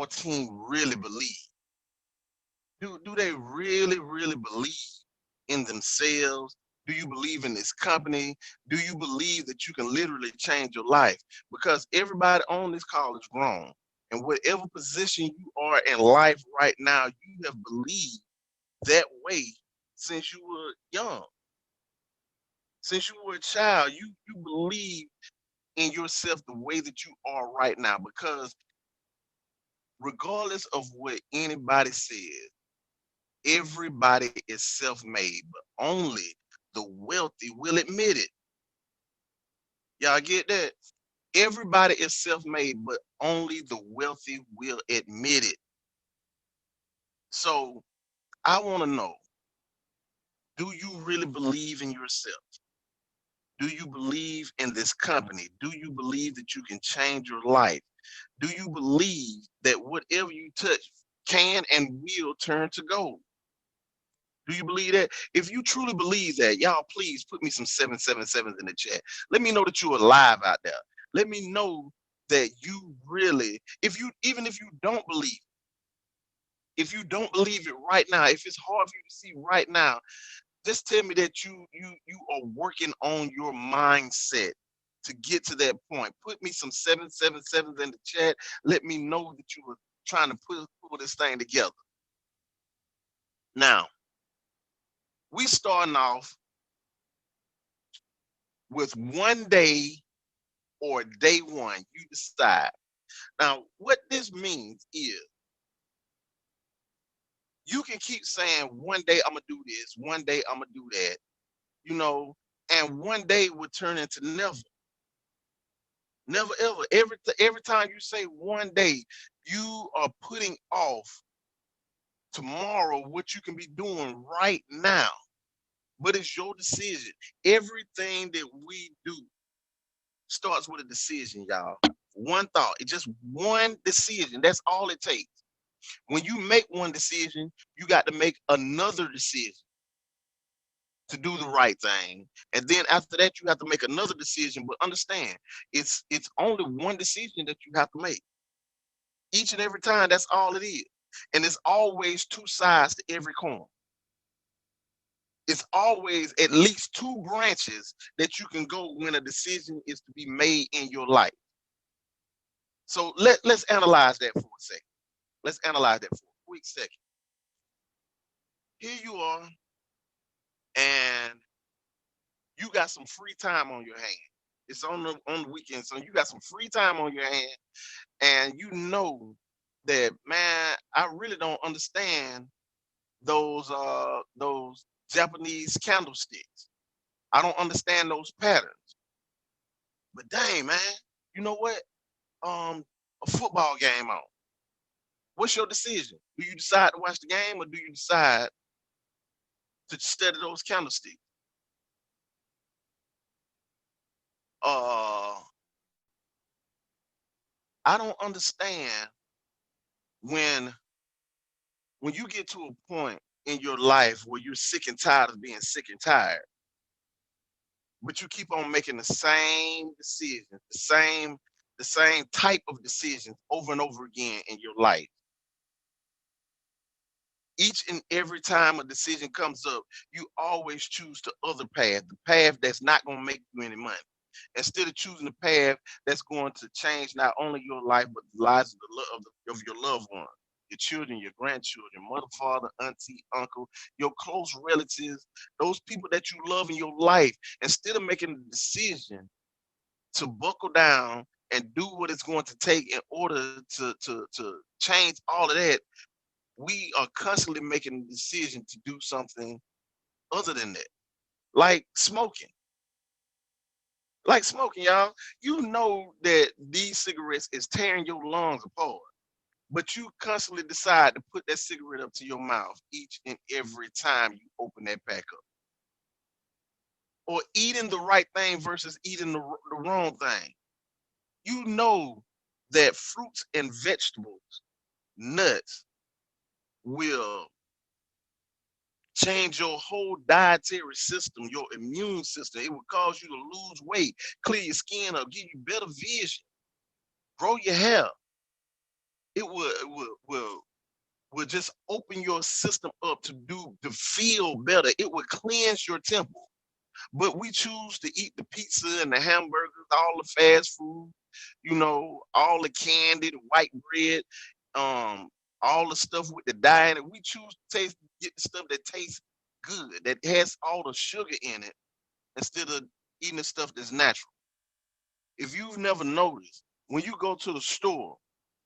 football team really believe? Do they really, really believe in themselves? Do you believe in this company? Do you believe that you can literally change your life? Because everybody on this call is grown. And whatever position you are in life right now, you have believed that way since you were young. Since you were a child, you believe in yourself the way that you are right now. Because regardless of what anybody says, everybody is self-made, but only the wealthy will admit it. Y'all get that? Everybody is self-made, but only the wealthy will admit it. So I want to know, do you really believe in yourself? Do you believe in this company? Do you believe that you can change your life? Do you believe that whatever you touch can and will turn to gold? Do you believe that? If you truly believe that, y'all please put me some 777s in the chat. Let me know that you're alive out there. Let me know that you really, if you even if you don't believe, if you don't believe it right now, if it's hard for you to see right now, just tell me that you are working on your mindset to get to that point. Put me some 777s in the chat. Let me know that you were trying to pull this thing together. Now, we starting off with one day or day one. You decide. Now, what this means is you can keep saying one day I'm gonna do this, one day I'm gonna do that, you know, and one day would turn into never. Never ever. Every time you say one day, you are putting off tomorrow what you can be doing right now. But it's your decision. Everything that we do starts with a decision, y'all. One thought. It's just one decision. That's all it takes. When you make one decision, you got to make another decision to do the right thing. And then after that, you have to make another decision. But understand, it's only one decision that you have to make. Each and every time, that's all it is. And it's always two sides to every coin. It's always at least two branches that you can go when a decision is to be made in your life. So let's analyze that for a second. Let's analyze that for a quick second. Here you are, and you got some free time on your hand. It's on the weekend, so you got some free time on your hand, and you know that, man, I really don't understand those Japanese candlesticks. I don't understand those patterns. But dang, man, you know what? A football game on. What's your decision? Do you decide to watch the game or do you decide to study those candlesticks? Uh, I don't understand when when you get to a point in your life where you're sick and tired of being sick and tired, but you keep on making the same decisions, the same type of decisions over and over again in your life. Each and every time a decision comes up, you always choose the path that's not going to make you any money. Instead of choosing the path that's going to change not only your life, but the lives of, of your loved ones, your children, your grandchildren, mother, father, auntie, uncle, your close relatives, those people that you love in your life. Instead of making a decision to buckle down and do what it's going to take in order to change all of that, we are constantly making a decision to do something other than that, like smoking. Like smoking, y'all. You know that these cigarettes is tearing your lungs apart, but you constantly decide to put that cigarette up to your mouth each and every time you open that pack up. Or eating the right thing versus eating the wrong thing. You know that fruits and vegetables, nuts, will change your whole dietary system, your immune system. It will cause you to lose weight, clear your skin up, give you better vision, grow your hair. It it will just open your system up to feel better. It will cleanse your temple. But we choose to eat the pizza and the hamburgers, all the fast food, all the candy, the white bread, um, all the stuff with the dye in it. We choose to get the stuff that tastes good, that has all the sugar in it, instead of eating the stuff that's natural. If you've never noticed, when you go to the store,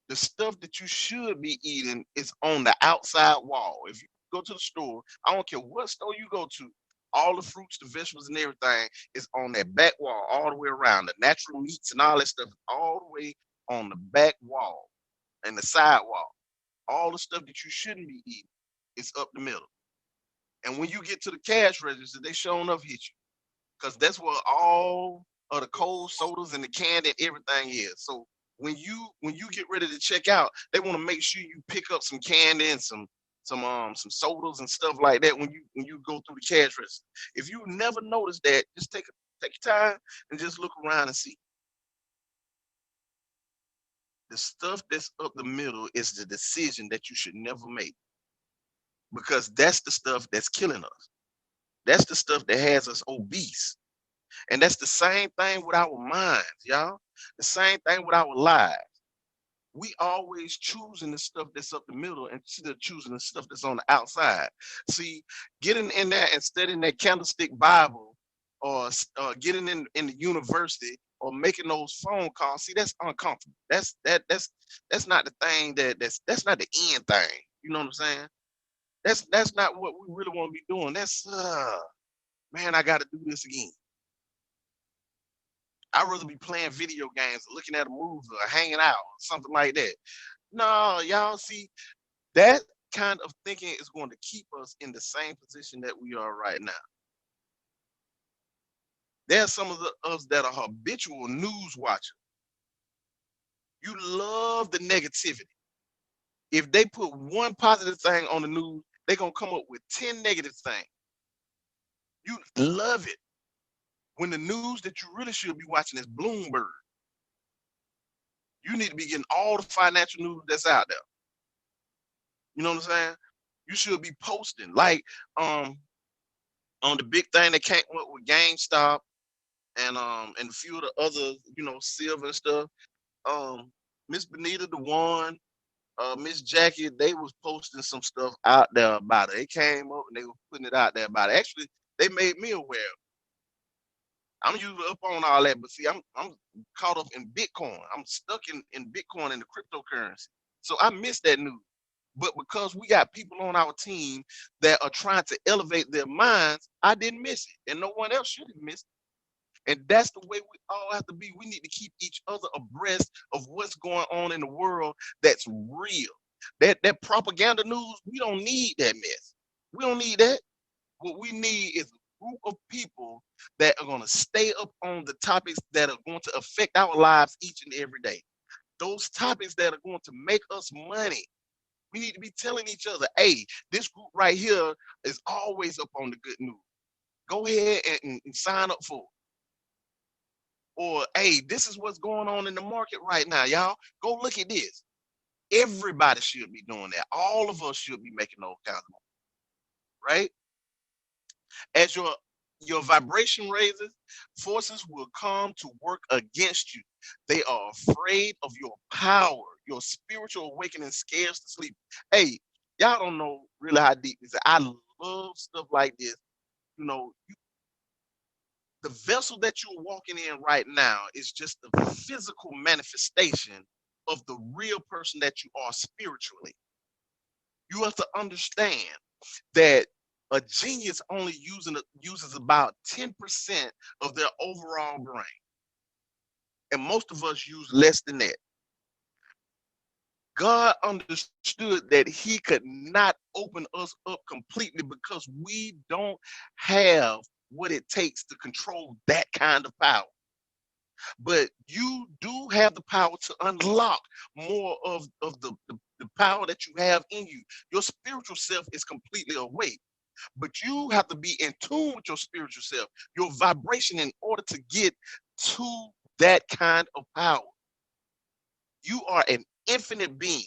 the stuff that you should be eating is on the outside wall. If you go to the store, I don't care what store you go to, all the fruits, the vegetables, and everything is on that back wall all the way around. The natural meats and all that stuff all the way on the back wall and the side wall. All the stuff that you shouldn't be eating is up the middle. And when you get to the cash register, they sure enough hit you, because that's where all of the cold sodas and the candy and everything is. So when you get ready to check out, they want to make sure you pick up some candy and some sodas and stuff like that when you go through the cash register. If you never noticed that, just take your time and just look around and see. The stuff that's up the middle is the decision that you should never make, because that's the stuff that's killing us. That's the stuff that has us obese. And that's the same thing with our minds, y'all. The same thing with our lives. We always choosing the stuff that's up the middle instead of choosing the stuff that's on the outside. See, getting in there and studying that candlestick Bible, or getting in the university, or making those phone calls, see, that's uncomfortable. That's not the thing that's not the end thing. You know what I'm saying? That's not what we really want to be doing. That's man, I got to do this again. I'd rather be playing video games, or looking at a movie, or hanging out, or something like that. No, y'all see, that kind of thinking is going to keep us in the same position that we are right now. There's some of us that are habitual news watchers. You love the negativity. If they put one positive thing on the news, they're going to come up with 10 negative things. You love it. When the news that you really should be watching is Bloomberg. You need to be getting all the financial news that's out there. You know what I'm saying? You should be posting, like, on the big thing that came up with GameStop, and a few of the other, silver and stuff. Um Miss Benita the one, Miss Jackie, they was posting some stuff out there about it. It came up and they were putting it out there about it. Actually, they made me aware. I'm usually up on all that, but see, I'm caught up in Bitcoin. I'm stuck in Bitcoin and the cryptocurrency. So I missed that news. But because we got people on our team that are trying to elevate their minds, I didn't miss it. And no one else should have missed it. And that's the way we all have to be. We need to keep each other abreast of what's going on in the world that's real. That propaganda news, we don't need that mess. We don't need that. What we need is a group of people that are going to stay up on the topics that are going to affect our lives each and every day. Those topics that are going to make us money. We need to be telling each other, hey, this group right here is always up on the good news. Go ahead and sign up for it. Or, hey, this is what's going on in the market right now, y'all. Go look at this. Everybody should be doing that. All of us should be making those kinds of money, right? As your vibration raises, forces will come to work against you. They are afraid of your power. Your spiritual awakening scares the sleep. Hey, y'all don't know really how deep this is. I love stuff like this. The vessel that you're walking in right now is just the physical manifestation of the real person that you are spiritually. You have to understand that a genius only uses about 10% of their overall brain. And most of us use less than that. God understood that he could not open us up completely because we don't have what it takes to control that kind of power. But you do have the power to unlock more of the power that you have in you. Your spiritual self is completely awake, but you have to be in tune with your spiritual self, your vibration, in order to get to that kind of power. You are an infinite being.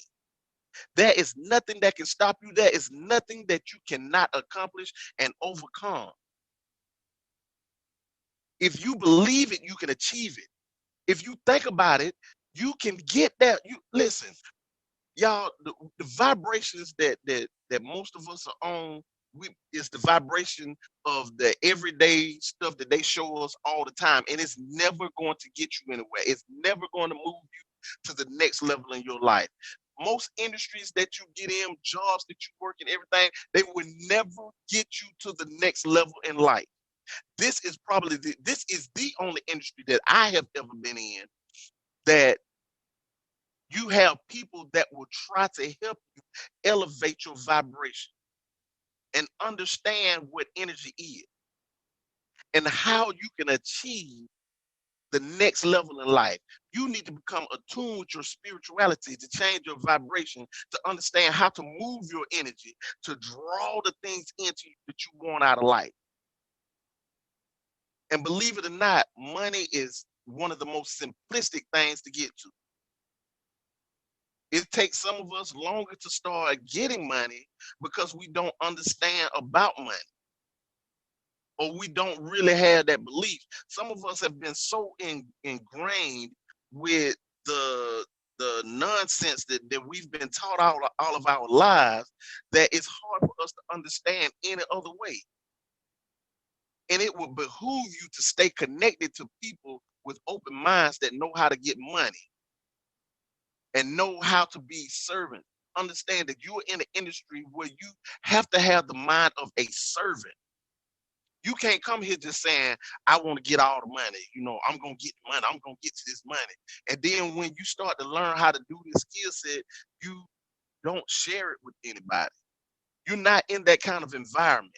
There is nothing that can stop you. There is nothing that you cannot accomplish and overcome. If you believe it, you can achieve it. If you think about it, you can get there. You listen, y'all. The vibrations that most of us are on, is the vibration of the everyday stuff that they show us all the time, and it's never going to get you anywhere. It's never going to move you to the next level in your life. Most industries that you get in, jobs that you work in, everything, they will never get you to the next level in life. This is the only industry that I have ever been in that you have people that will try to help you elevate your vibration and understand what energy is and how you can achieve the next level in life. You need to become attuned with your spirituality to change your vibration, to understand how to move your energy, to draw the things into you that you want out of life. And believe it or not, money is one of the most simplistic things to get to. It takes some of us longer to start getting money because we don't understand about money, or we don't really have that belief. Some of us have been so ingrained with the nonsense that we've been taught all of our lives that it's hard for us to understand any other way. And it will behoove you to stay connected to people with open minds that know how to get money and know how to be servant. Understand that you're in an industry where you have to have the mind of a servant. You can't come here just saying, I want to get all the money. I'm going to get money. I'm going to get to this money. And then when you start to learn how to do this skill set, you don't share it with anybody. You're not in that kind of environment.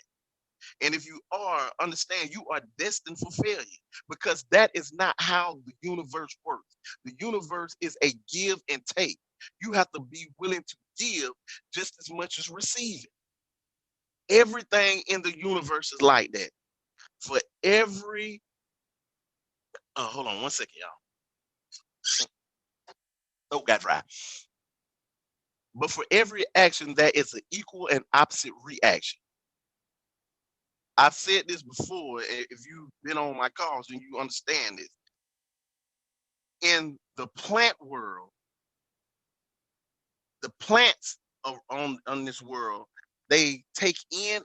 And if you are, understand you are destined for failure, because that is not how the universe works. The universe is a give and take. You have to be willing to give just as much as receive it. Everything in the universe is like that. For every, hold on one second, y'all. Oh, got dry. But for every action, there is an equal and opposite reaction. I've said this before. If you've been on my calls, then you understand this. In the plant world, the plants on this world, they take in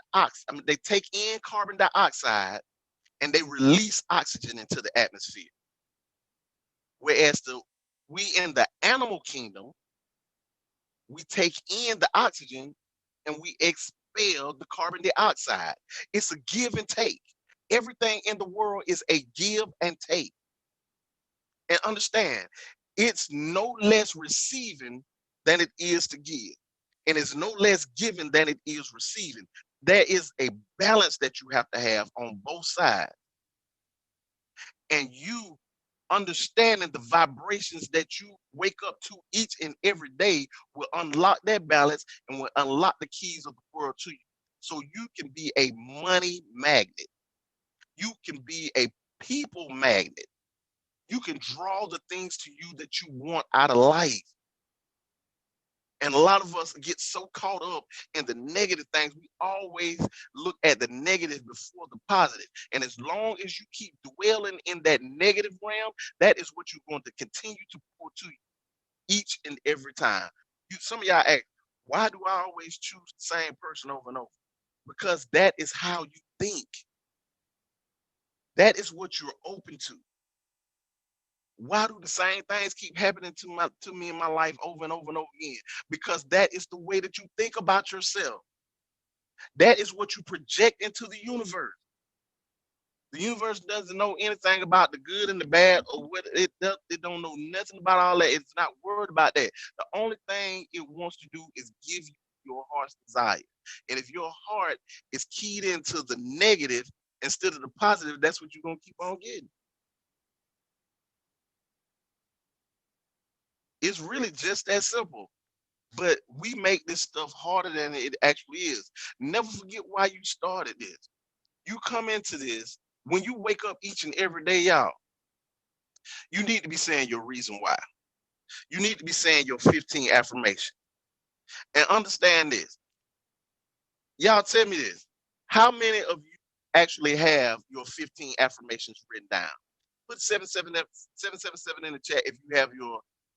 they take in carbon dioxide and they release oxygen into the atmosphere. Whereas we in the animal kingdom, we take in the oxygen and we expel the carbon dioxide. It's a give and take. Everything in the world is a give and take. And understand, it's no less receiving than it is to give. And it's no less giving than it is receiving. There is a balance that you have to have on both sides. And you understanding the vibrations that you wake up to each and every day will unlock that balance and will unlock the keys of the world to you. So you can be a money magnet. You can be a people magnet. You can draw the things to you that you want out of life. And a lot of us get so caught up in the negative things. We always look at the negative before the positive. And as long as you keep dwelling in that negative realm, that is what you're going to continue to pour to you each and every time. Some of y'all ask, why do I always choose the same person over and over? Because that is how you think. That is what you're open to. Why do the same things keep happening to me in my life over and over and over again? Because that is the way that you think about yourself. That is what you project into the universe. The universe doesn't know anything about the good and the bad, or what it don't know nothing about all that. It's not worried about that. The only thing it wants to do is give you your heart's desire. And if your heart is keyed into the negative instead of the positive, that's what you're gonna keep on getting. It's really just that simple. But we make this stuff harder than it actually is. Never forget why you started this. You come into this, when you wake up each and every day, y'all, you need to be saying your reason why. You need to be saying your 15 affirmations. And understand this. Y'all tell me this. How many of you actually have your 15 affirmations written down? Put 777 in the chat if you have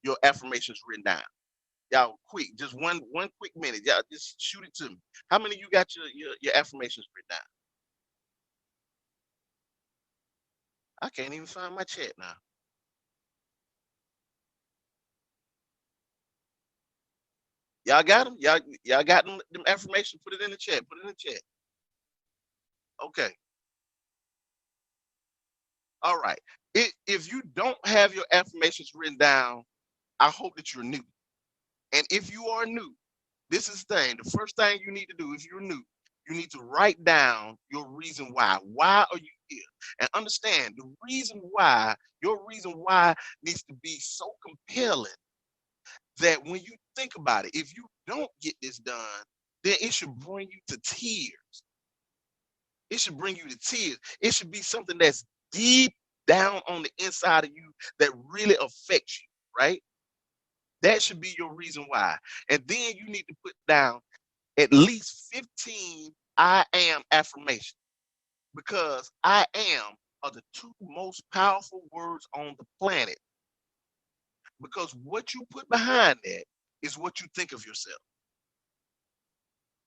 your affirmations written down. Y'all quick, just one quick minute. Y'all just shoot it to me. How many of you got your affirmations written down? I can't even find my chat now. Y'all got them? Y'all got them affirmations? Put it in the chat. Put it in the chat. Okay. All right. If you don't have your affirmations written down, I hope that you're new. And if you are new, this is the thing. The first thing you need to do, if you're new, you need to write down your reason why. Why are you here? And understand the reason why, your reason why needs to be so compelling that when you think about it, if you don't get this done, then it should bring you to tears. It should bring you to tears. It should be something that's deep down on the inside of you that really affects you, right? That should be your reason why. And then you need to put down at least 15 I am affirmations, because I am are the two most powerful words on the planet. Because what you put behind that is what you think of yourself,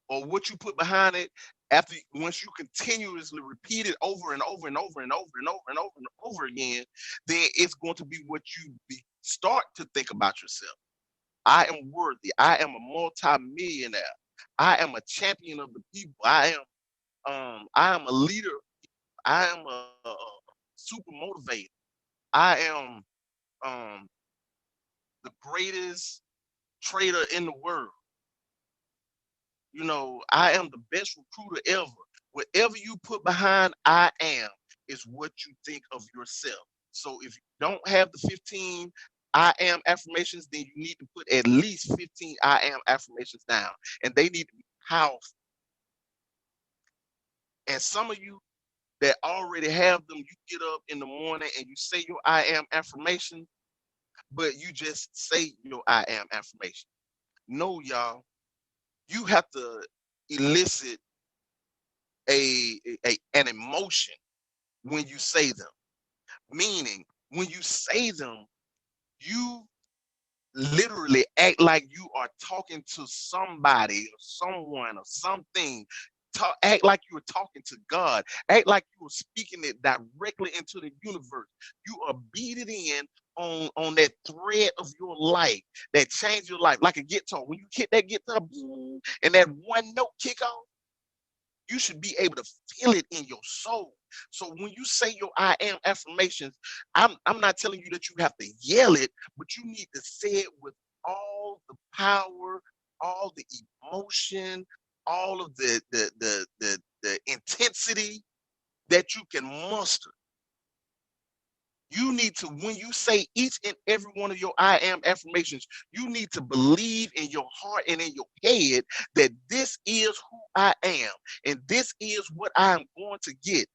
or what you put behind it after once you continuously repeat it over and over and over and over and over and over and over again, then it's going to be what you start to think about yourself. I am worthy. I am a multi-millionaire. I am a champion of the people. I am a leader. I am a super motivator. I am the greatest trader in the world. You know, I am the best recruiter ever. Whatever you put behind I am is what you think of yourself. So if you don't have the 15 I am affirmations, then you need to put at least 15 I am affirmations down. And they need to be powerful. And some of you that already have them, you get up in the morning and you say your I am affirmation, but you just say your I am affirmation. No, y'all, you have to elicit an emotion when you say them. Meaning, when you say them, you literally act like you are talking to somebody or someone or something. Act like you were talking to God. Act like you were speaking it directly into the universe. You are beating in on that thread of your life that changed your life, like a guitar. When you hit that guitar, boom, and that one note kick on, you should be able to feel it in your soul. So when you say your I am affirmations, I'm not telling you that you have to yell it, but you need to say it with all the power, all the emotion, all of the intensity that you can muster. You need to, when you say each and every one of your I am affirmations, you need to believe in your heart and in your head that this is who I am and this is what I am going to get.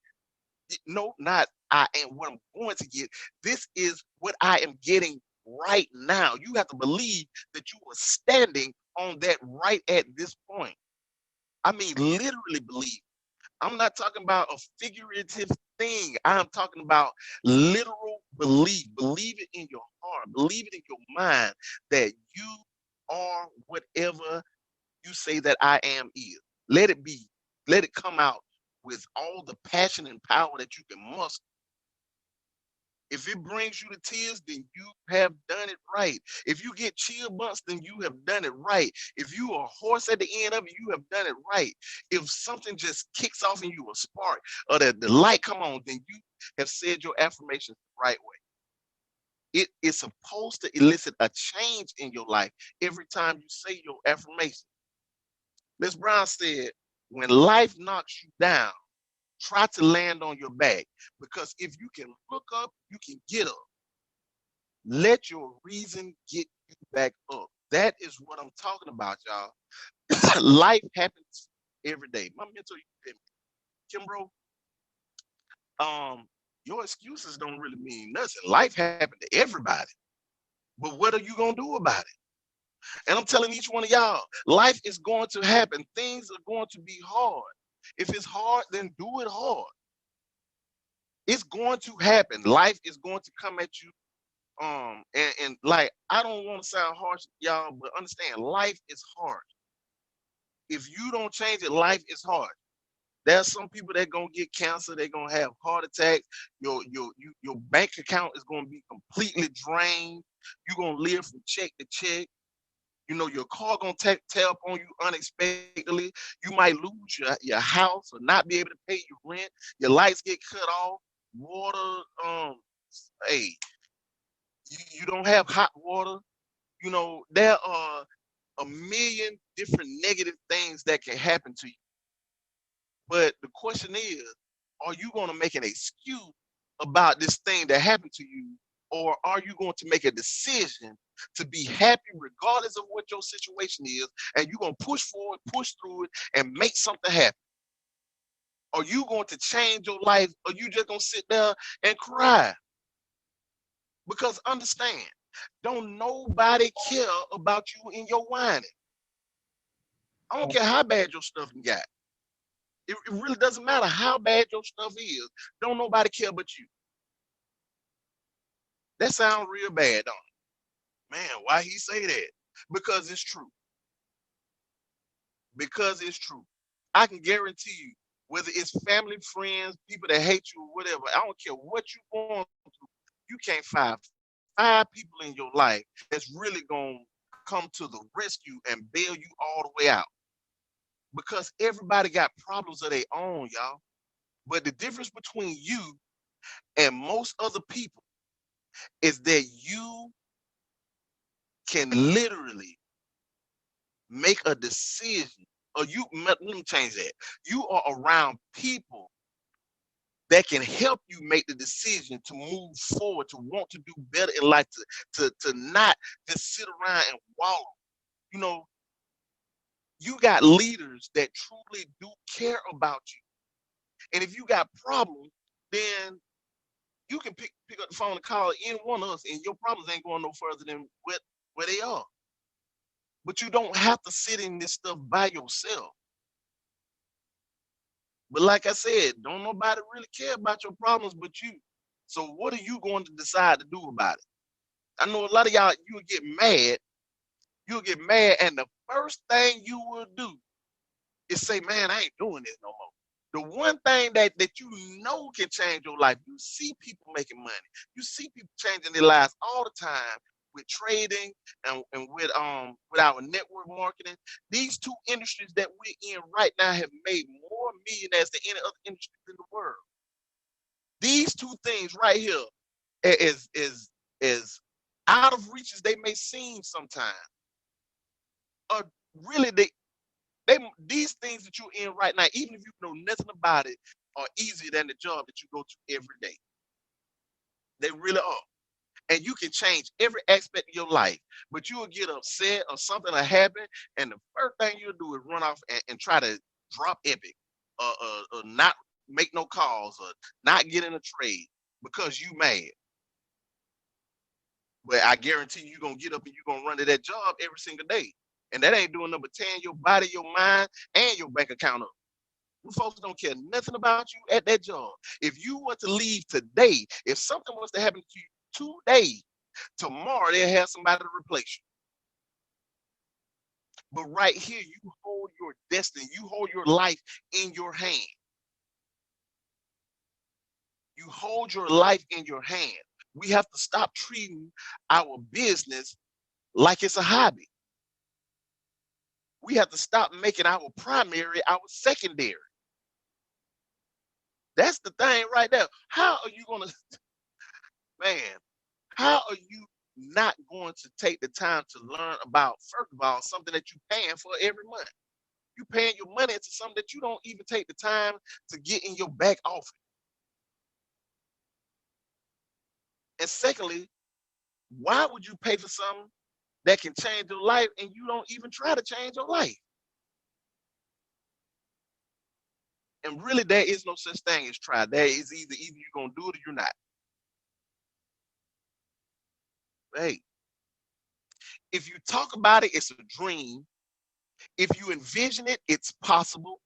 No, not I am what I'm going to get. This is what I am getting right now. You have to believe that you are standing on that right at this point. I mean, literally believe. I'm not talking about a figurative thing. I'm talking about literal belief. Believe it in your heart. Believe it in your mind that you are whatever you say that I am is. Let it be. Let it come out with all the passion and power that you can muster. If it brings you to tears, then you have done it right. If you get chill bumps, then you have done it right. If you are hoarse at the end of it, you have done it right. If something just kicks off in you a spark or the light come on, then you have said your affirmations the right way. It is supposed to elicit a change in your life every time you say your affirmation. Miss Brown said, when life knocks you down, try to land on your back, because if you can look up, you can get up. Let your reason get you back up. That is what I'm talking about, y'all. Life happens every day. My mentor, Kimbrough, um, your excuses don't really mean nothing. Life happened to everybody. But what are you gonna do about it? And I'm telling each one of y'all, life is going to happen. Things are going to be hard. If it's hard, then do it hard. It's going to happen. Life is going to come at you. And like, I don't want to sound harsh, y'all, but understand, life is hard. If you don't change it, life is hard. There's some people that gonna get cancer. They're gonna have heart attacks. Your bank account is gonna be completely drained. You're gonna live from check to check. You know, your car gonna tear up on you unexpectedly. You might lose your house or not be able to pay your rent. Your lights get cut off. Water, hey, you don't have hot water. You know, there are a million different negative things that can happen to you. But the question is, are you going to make an excuse about this thing that happened to you? Or are you going to make a decision to be happy regardless of what your situation is? And you're going to push forward, push through it, and make something happen? Are you going to change your life? Or you just going to sit there and cry? Because understand, don't nobody care about you in your whining. I don't care how bad your stuff you got. It really doesn't matter how bad your stuff is. Don't nobody care but you. That sounds real bad, don't it? Man, why he say that? Because it's true. Because it's true. I can guarantee you, whether it's family, friends, people that hate you, or whatever, I don't care what you're going through, you can't find 5 people in your life that's really going to come to the rescue and bail you all the way out. Because everybody got problems of their own, y'all. But the difference between you and most other people is that you can literally make a decision, or let me change that. You are around people that can help you make the decision to move forward, to want to do better in life, to not just sit around and wallow. You know, you got leaders that truly do care about you. And if you got problems, then you can pick up the phone and call any one of us, and your problems ain't going no further than where they are. But you don't have to sit in this stuff by yourself. But like I said, don't nobody really care about your problems but you. So what are you going to decide to do about it? I know a lot of y'all, you'll get mad, and the first thing you will do is say, man, I ain't doing this no more. The one thing that you know can change your life, you see people making money. You see people changing their lives all the time with trading and with our network marketing. These two industries that we're in right now have made more millionaires than any other industries in the world. These two things right here is out of reach as they may seem sometimes, are really these things that you're in right now, even if you know nothing about it, are easier than the job that you go to every day. They really are. And you can change every aspect of your life, but you will get upset or something will happen, and the first thing you'll do is run off and try to drop Epic, or not make no calls, or not get in a trade because you mad. But I guarantee you're gonna get up and you're gonna run to that job every single day. And that ain't doing number 10, your body, your mind, and your bank account up. You folks don't care nothing about you at that job. If you were to leave today, if something was to happen to you today, tomorrow they'll have somebody to replace you. But right here, you hold your destiny, you hold your life in your hand. You hold your life in your hand. We have to stop treating our business like it's a hobby. We have to stop making our primary our secondary. That's the thing right there. How are you going to, man, how are you not going to take the time to learn about, first of all, something that you're paying for every month? You're paying your money into something that you don't even take the time to get in your back office. And secondly, why would you pay for something that can change your life and you don't even try to change your life? And really, there is no such thing as try. There is either you're gonna do it or you're not. Hey, If you talk about it, it's a dream. If you envision it, it's possible.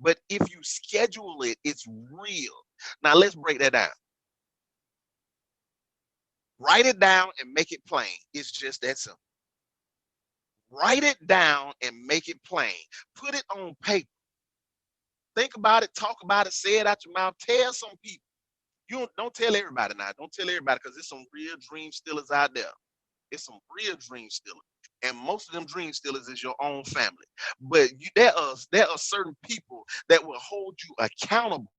But if you schedule it, it's real. Now let's break that down. Write it down and make it plain. It's just that simple. Write it down and make it plain. Put it on paper. Think about it, talk about it, say it out your mouth. Tell some people. You don't tell everybody now. Don't tell everybody because there's some real dream stealers out there. It's some real dream stealers. And most of them dream stealers is your own family. But there are certain people that will hold you accountable.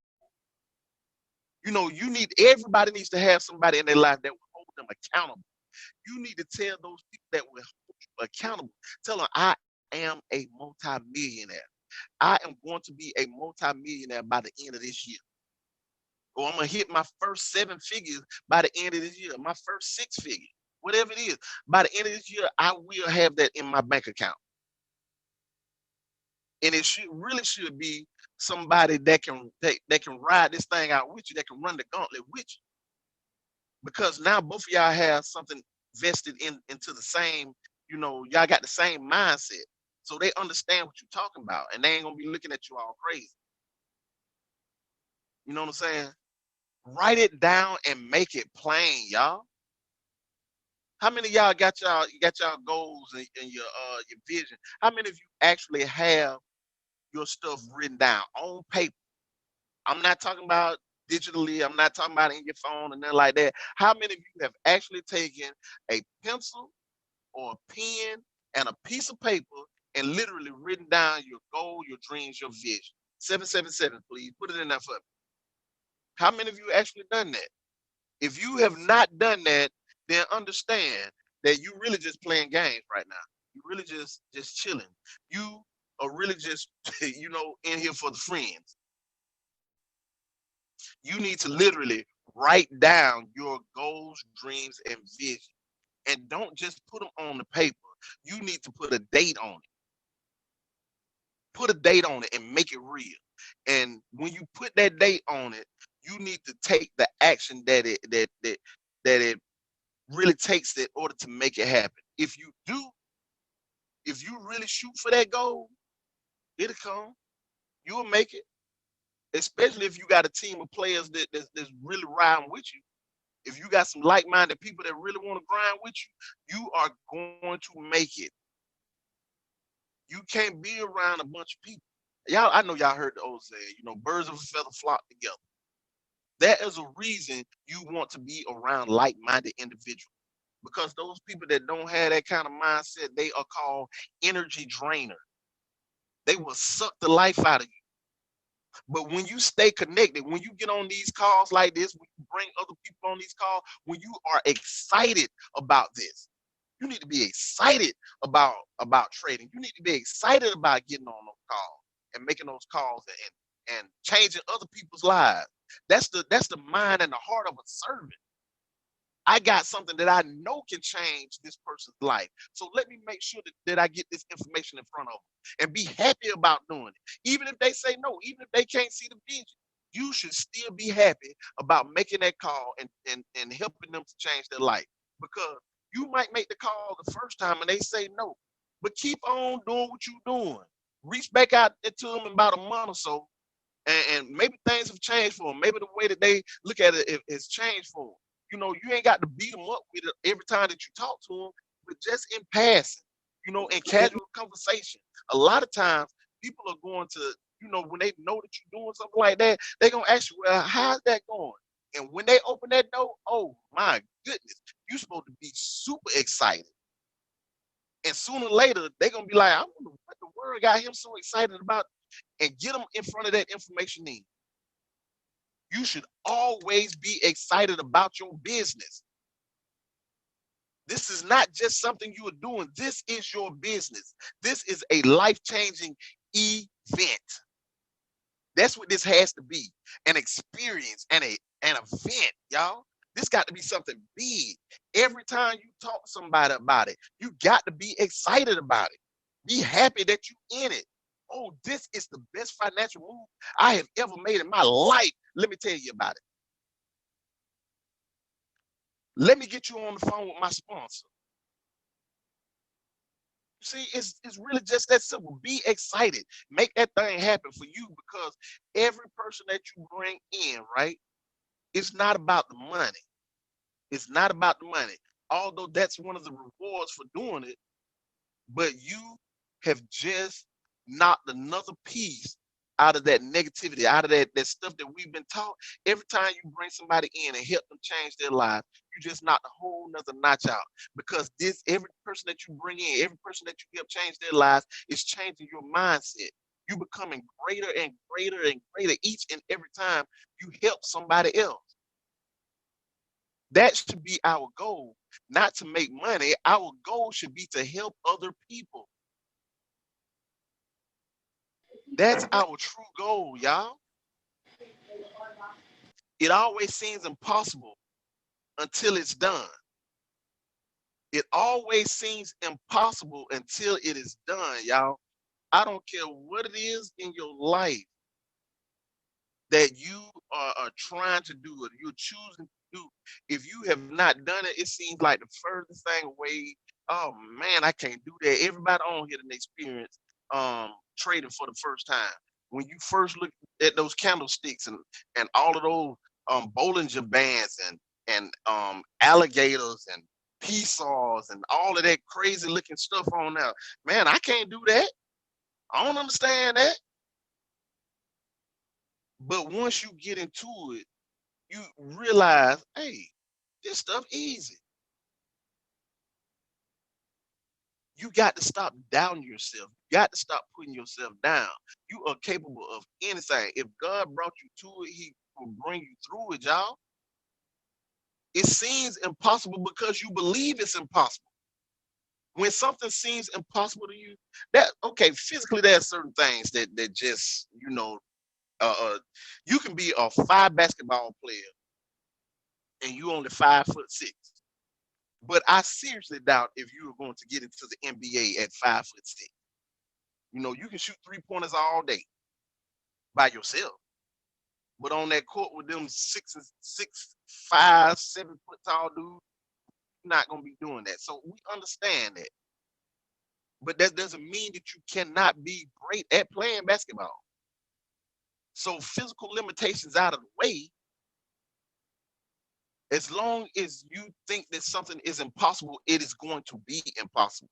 You need everybody needs to have somebody in their life that will hold them accountable. You need to tell those people that will hold you accountable. Tell them, I am a multimillionaire. I am going to be a multimillionaire by the end of this year. Or I'm going to hit my first 7 figures by the end of this year, my first 6 figures, whatever it is. By the end of this year, I will have that in my bank account. And it should be somebody that can ride this thing out with you, that can run the gauntlet with you. Because now both of y'all have something vested into the same, y'all got the same mindset. So they understand what you're talking about, and they ain't gonna be looking at you all crazy. You know what I'm saying? Write it down and make it plain, y'all. How many of y'all got y'all goals and your vision? How many of you actually have your stuff written down on paper? I'm not talking about digitally. I'm not talking about in your phone and nothing like that. How many of you have actually taken a pencil or a pen and a piece of paper and literally written down your goal, your dreams, your vision? 777, please. Put it in there for me. How many of you actually done that? If you have not done that, then understand that you really just playing games right now. You really just chilling. You are really just, in here for the friends. You need to literally write down your goals, dreams, and vision. And don't just put them on the paper. You need to put a date on it. Put a date on it and make it real. And when you put that date on it, you need to take the action that it really takes in order to make it happen. If you really shoot for that goal, it'll come. You'll make it. Especially if you got a team of players that's really riding with you. If you got some like-minded people that really want to grind with you, you are going to make it. You can't be around a bunch of people. Y'all, I know y'all heard the old saying, birds of a feather flock together. That is a reason you want to be around like-minded individuals. Because those people that don't have that kind of mindset, they are called energy drainer. They will suck the life out of you. But when you stay connected, when you get on these calls like this, when you bring other people on these calls, when you are excited about this, you need to be excited about trading. You need to be excited about getting on those calls and making those calls and changing other people's lives. That's the mind and the heart of a servant. I got something that I know can change this person's life. So let me make sure that I get this information in front of them and be happy about doing it. Even if they say no, even if they can't see the vision, you should still be happy about making that call and helping them to change their life. Because you might make the call the first time and they say no, but keep on doing what you're doing. Reach back out to them in about a month or so, and maybe things have changed for them. Maybe the way that they look at it has changed for them. You ain't got to beat them up with it every time that you talk to them, but just in passing, in casual conversation. A lot of times people are going to, when they know that you're doing something like that, they're going to ask you, well, how's that going? And when they open that door, oh my goodness, you're supposed to be super excited. And sooner or later, they're going to be like, I wonder what the world got him so excited about, and get them in front of that information need. You should always be excited about your business. This is not just something you are doing. This is your business. This is a life-changing event. That's what this has to be. An experience and an event, y'all. This got to be something big. Every time you talk to somebody about it, you got to be excited about it. Be happy that you're in it. Oh, this is the best financial move I have ever made in my life. Let me tell you about it. Let me get you on the phone with my sponsor. See, it's really just that simple. Be excited. Make that thing happen for you because every person that you bring in, right, it's not about the money. It's not about the money. Although that's one of the rewards for doing it, but you have just knocked another piece out of that negativity, out of that stuff that we've been taught. Every time you bring somebody in and help them change their life, you just knock a whole nother notch out. Because this every person that you bring in, every person that you help change their lives is changing your mindset. You becoming greater and greater and greater each and every time you help somebody else. That should be our goal, not to make money. Our goal should be to help other people. That's our true goal, y'all. It always seems impossible until it's done. It always seems impossible until it is done, y'all. I don't care what it is in your life that you are trying to do it, you're choosing to do. If you have not done it, it seems like the furthest thing away. Oh man, I can't do that. Everybody on here done experience trading for the first time. When you first look at those candlesticks and all of those Bollinger Bands and alligators and peace saws and all of that crazy looking stuff on there, man, I can't do that. I don't understand that. But once you get into it, you realize, hey, this stuff easy. You got to stop doubting yourself. You got to stop putting yourself down. You are capable of anything. If God brought you to it, He will bring you through it, y'all. It seems impossible because you believe it's impossible. When something seems impossible to you, that okay, physically there are certain things that just, uh, uh you can be a five basketball player and you only 5'6". But I seriously doubt if you are going to get into the NBA at 5'6". You can shoot three pointers all day by yourself, but on that court with them 6'5", 7 foot tall dudes, you're not gonna be doing that. So we understand that, but that doesn't mean that you cannot be great at playing basketball. So physical limitations out of the way, as long as you think that something is impossible, it is going to be impossible.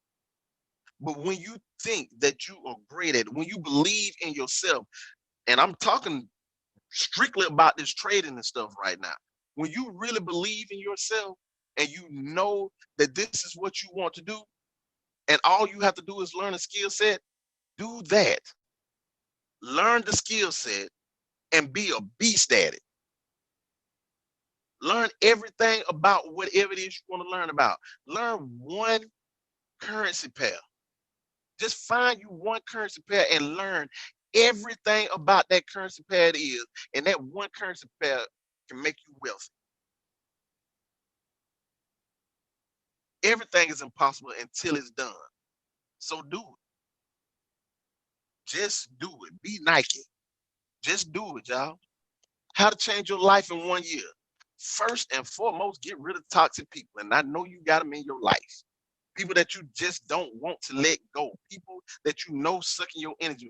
But when you think that you are great at it, when you believe in yourself, and I'm talking strictly about this trading and stuff right now, when you really believe in yourself and you know that this is what you want to do, and all you have to do is learn a skill set, do that. Learn the skill set and be a beast at it. Learn everything about whatever it is you want to learn about. Learn one currency pair. Just find you one currency pair and learn everything about that currency pair it is. And that one currency pair can make you wealthy. Everything is impossible until it's done. So do it. Just do it. Be Nike. Just do it, y'all. How to change your life in 1 year. First and foremost, get rid of toxic people. And I know you got them in your life. People that you just don't want to let go. People that you know sucking your energy.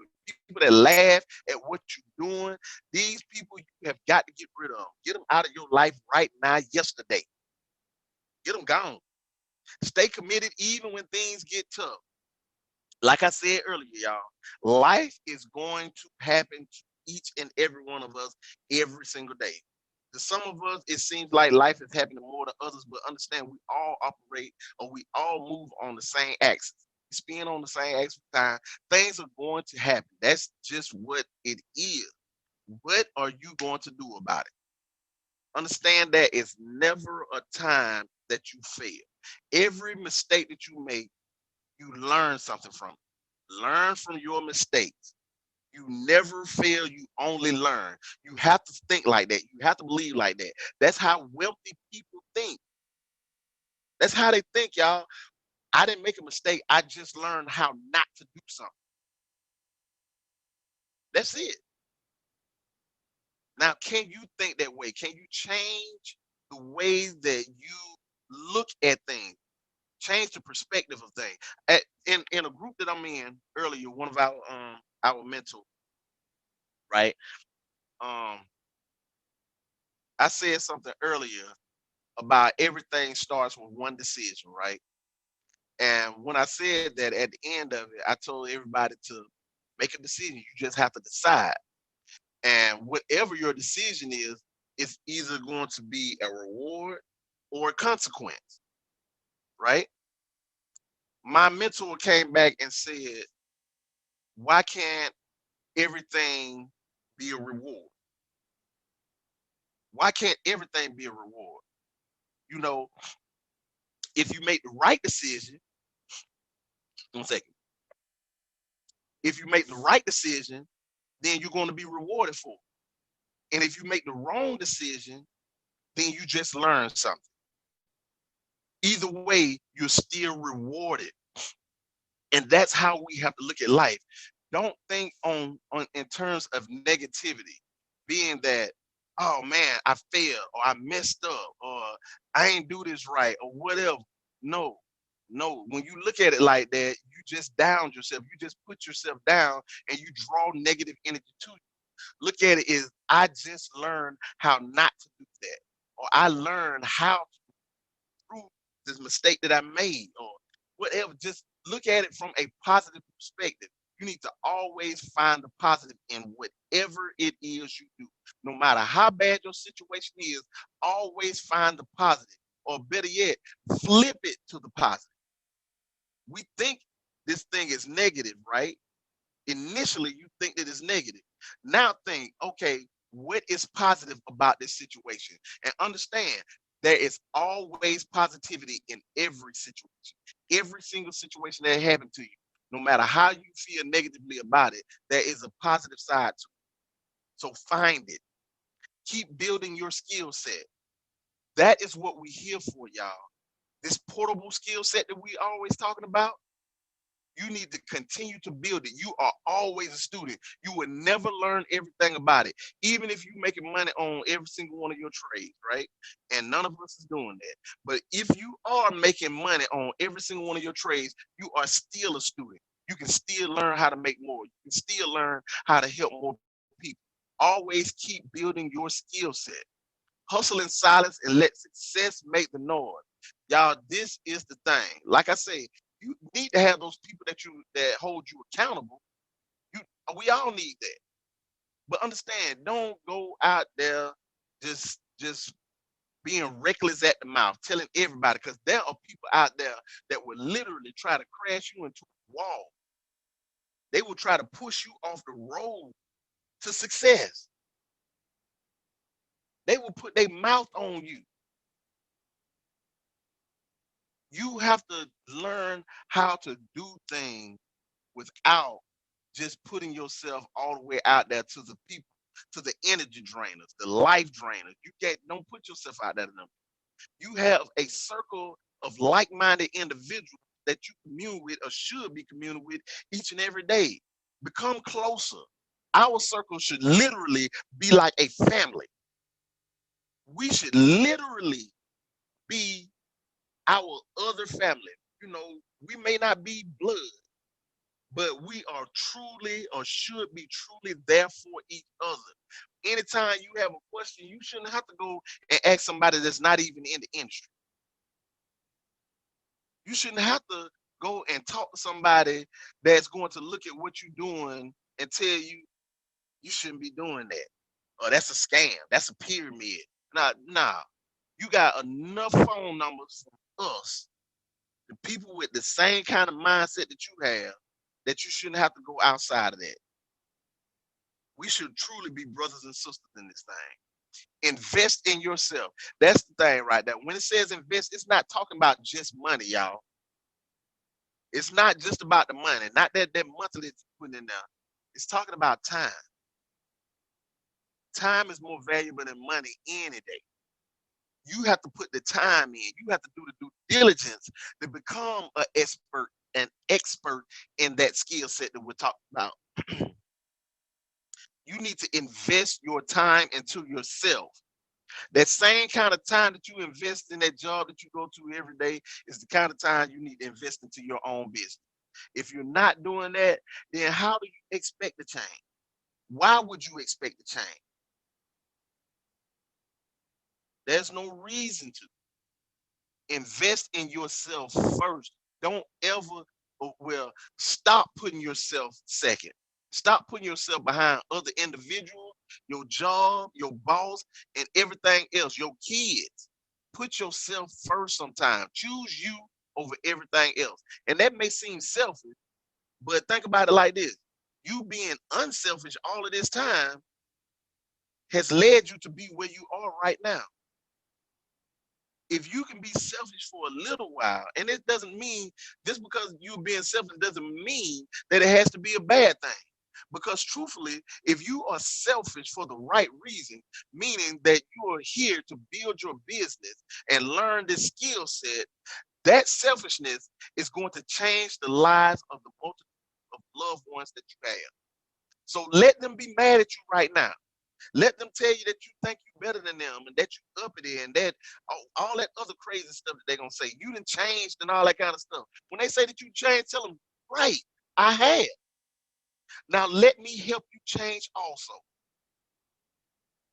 People that laugh at what you're doing. These people you have got to get rid of. Get them out of your life right now, yesterday. Get them gone. Stay committed even when things get tough. Like I said earlier, y'all, life is going to happen to each and every one of us every single day. To some of us, it seems like life is happening more to others, but understand we all operate or we all move on the same axis. Spin on the same axis of time. Things are going to happen. That's just what it is. What are you going to do about it? Understand that it's never a time that you fail. Every mistake that you make, you learn something from it. Learn from your mistakes. You never fail, you only learn. You have to think like that. You have to believe like that. That's how wealthy people think. That's how they think, y'all. I didn't make a mistake. I just learned how not to do something. That's it. Now, can you think that way? Can you change the way that you look at things? Change the perspective of things. In a group that I'm in earlier, one of our mentors, right? Um, I said something earlier about everything starts with one decision, right? And when I said that at the end of it, I told everybody to make a decision. You just have to decide. And whatever your decision is, it's either going to be a reward or a consequence, right? My mentor came back and said, why can't everything be a reward? Why can't everything be a reward? You know, if you make the right decision, one second, if you make the right decision, then you're going to be rewarded for it. And if you make the wrong decision, then you just learn something. Either way, you're still rewarded. And that's how we have to look at life. Don't think on in terms of negativity, being that, oh man, I failed or I messed up or I ain't do this right or whatever. No, no. When you look at it like that, you just downed yourself. You just put yourself down and you draw negative energy to you. Look at it as I just learned how not to do that. Or I learned how through this mistake that I made or whatever. Just look at it from a positive perspective. You need to always find the positive in whatever it is you do. No matter how bad your situation is, always find the positive. Or better yet, flip it to the positive. We think this thing is negative, right? Initially you think that it's negative. Now think, okay, what is positive about this situation? And understand there is always positivity in every situation. Every single situation that happened to you, no matter how you feel negatively about it, there is a positive side to it. So find it. Keep building your skill set. That is what we're here for, y'all. This portable skill set that we always talking about, you need to continue to build it. You are always a student. You will never learn everything about it, even if you're making money on every single one of your trades, right? And none of us is doing that. But if you are making money on every single one of your trades, you are still a student. You can still learn how to make more. You can still learn how to help more people. Always keep building your skill set. Hustle in silence and let success make the noise. Y'all, this is the thing. Like I say, you need to have those people that hold you accountable. You We all need that. But understand, don't go out there just being reckless at the mouth, telling everybody, because there are people out there that will literally try to crash you into a wall. They will try to push you off the road to success. They will put their mouth on you. You have to learn how to do things without just putting yourself all the way out there to the people, to the energy drainers, the life drainers. You can't Don't put yourself out there to them. You have a circle of like-minded individuals that you commune with or should be communing with each and every day. Become closer. Our circle should literally be like a family. We should literally be our other family. You know, we may not be blood, but we are truly or should be truly there for each other. Anytime you have a question, you shouldn't have to go and ask somebody that's not even in the industry. You shouldn't have to go and talk to somebody that's going to look at what you're doing and tell you you shouldn't be doing that. Or that's a scam. That's a pyramid. Nah. You got enough phone numbers from us, the people with the same kind of mindset that you have, that you shouldn't have to go outside of that. We should truly be brothers and sisters in this thing. Invest in yourself. That's the thing right there. When it says invest, it's not talking about just money, y'all. It's not just about the money, not that monthly it's putting in there. It's talking about time. Time is more valuable than money any day. You have to put the time in. You have to do the due diligence to become an expert in that skill set that we're talking about. You need to invest your time into yourself. That same kind of time that you invest in that job that you go to every day is the kind of time you need to invest into your own business. If you're not doing that, then how do you expect to change? Why would you expect to change? There's no reason to. Invest in yourself first. Don't ever, well, stop putting yourself second. Stop putting yourself behind other individuals, your job, your boss, and everything else, your kids. Put yourself first sometimes. Choose you over everything else. And that may seem selfish, but think about it like this. You being unselfish all of this time has led you to be where you are right now. If you can be selfish for a little while, and it doesn't mean just because you're being selfish doesn't mean that it has to be a bad thing. Because truthfully, if you are selfish for the right reason, meaning that you are here to build your business and learn this skill set, that selfishness is going to change the lives of the multitude of loved ones that you have. So let them be mad at you right now. Let them tell you that you think you better than them and that you uppity and that all that other crazy stuff that they're gonna say. You done changed and all that kind of stuff. When they say that you changed, tell them, right, I have. Now let me help you change also.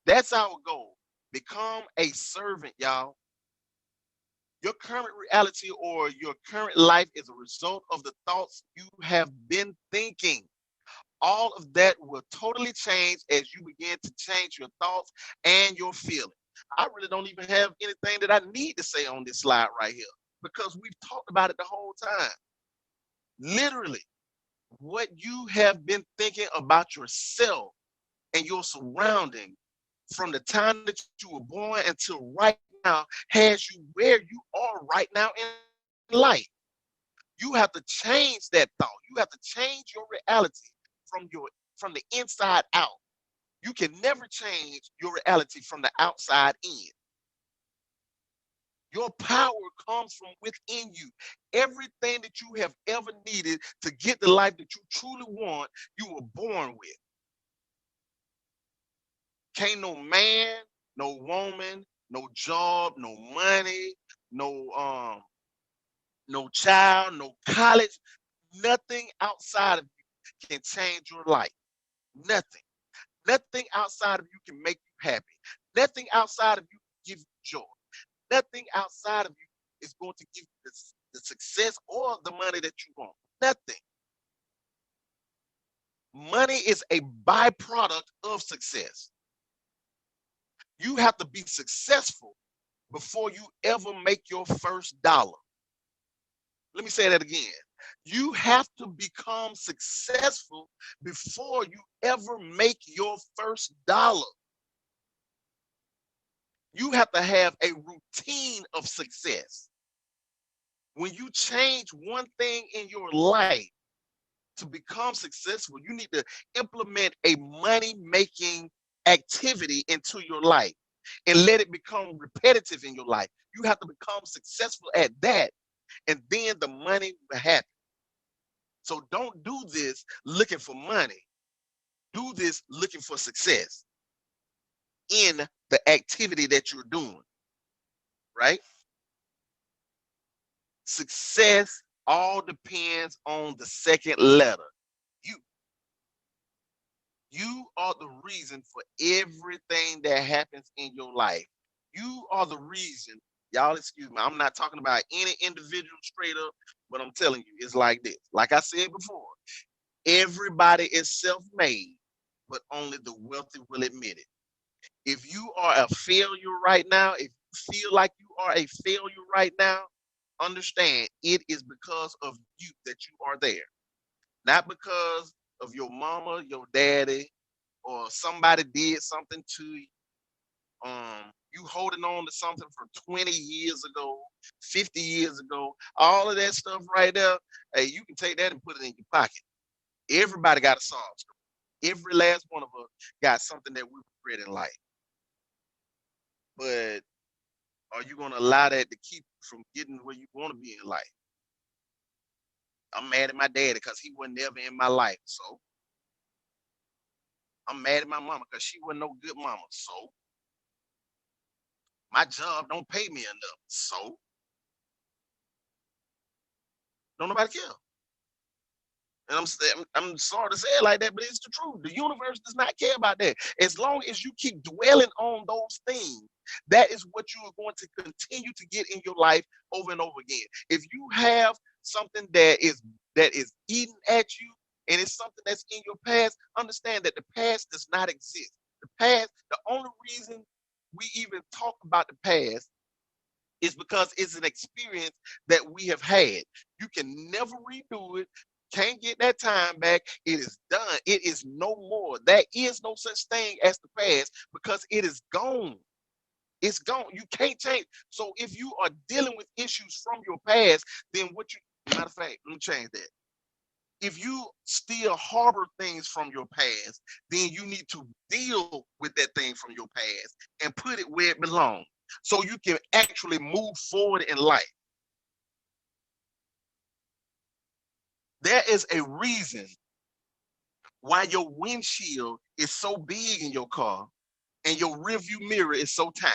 That's our goal. Become a servant, y'all. Your current reality or your current life is a result of the thoughts you have been thinking. All of that will totally change as you begin to change your thoughts and your feelings. I really don't even have anything that I need to say on this slide right here because we've talked about it the whole time. Literally, what you have been thinking about yourself and your surrounding from the time that you were born until right now has you where you are right now in life. You have to change that thought. You have to change your reality from the inside out. You can never change your reality from the outside in. Your power comes from within you. Everything that you have ever needed to get the life that you truly want, you were born with. Can't no man, no woman, no job, no money, no child, no college, nothing outside of you can change your life. Nothing. Nothing outside of you can make you happy. Nothing outside of you can give you joy. Nothing outside of you is going to give you the success or the money that you want. Nothing. Money is a byproduct of success. You have to be successful before you ever make your first dollar. Let me say that again. You have to become successful before you ever make your first dollar. You have to have a routine of success. When you change one thing in your life to become successful, you need to implement a money making activity into your life and let it become repetitive in your life. You have to become successful at that, and then the money will happen. So don't do this looking for money. Do this looking for success in the activity that you're doing, right? Success all depends on the second letter. You. You are the reason for everything that happens in your life. You are the reason. Y'all, excuse me. I'm not talking about any individual straight up, but I'm telling you, it's like this. Like I said before, everybody is self made, but only the wealthy will admit it. If you are a failure right now, if you feel like you are a failure right now, understand it is because of you that you are there, not because of your mama, your daddy, or somebody did something to you. You holding on to something from 20 years ago, 50 years ago, all of that stuff right there. Hey, you can take that and put it in your pocket. Everybody got a song story. Every last one of us got something that we regret in life. But are you gonna allow that to keep you from getting where you want to be in life? I'm mad at my daddy because he wasn't ever in my life. So I'm mad at my mama because she wasn't no good mama. So My job don't pay me enough. So don't nobody care. And I'm sorry to say it like that, but it's the truth. The universe does not care about that. As long as you keep dwelling on those things, that is what you are going to continue to get in your life over and over again. If you have something that is eating at you, and it's something that's in your past, understand that the past does not exist. The past, the only reason we even talk about the past is because it's an experience that we have had. You can never redo it. Can't get that time back. It is done. It is no more. There is no such thing as the past because it is gone. It's gone. You can't change. So if you are dealing with issues from your past, then matter of fact, let me change that. If you still harbor things from your past, then you need to deal with that thing from your past and put it where it belongs so you can actually move forward in life. There is a reason why your windshield is so big in your car and your rearview mirror is so tiny.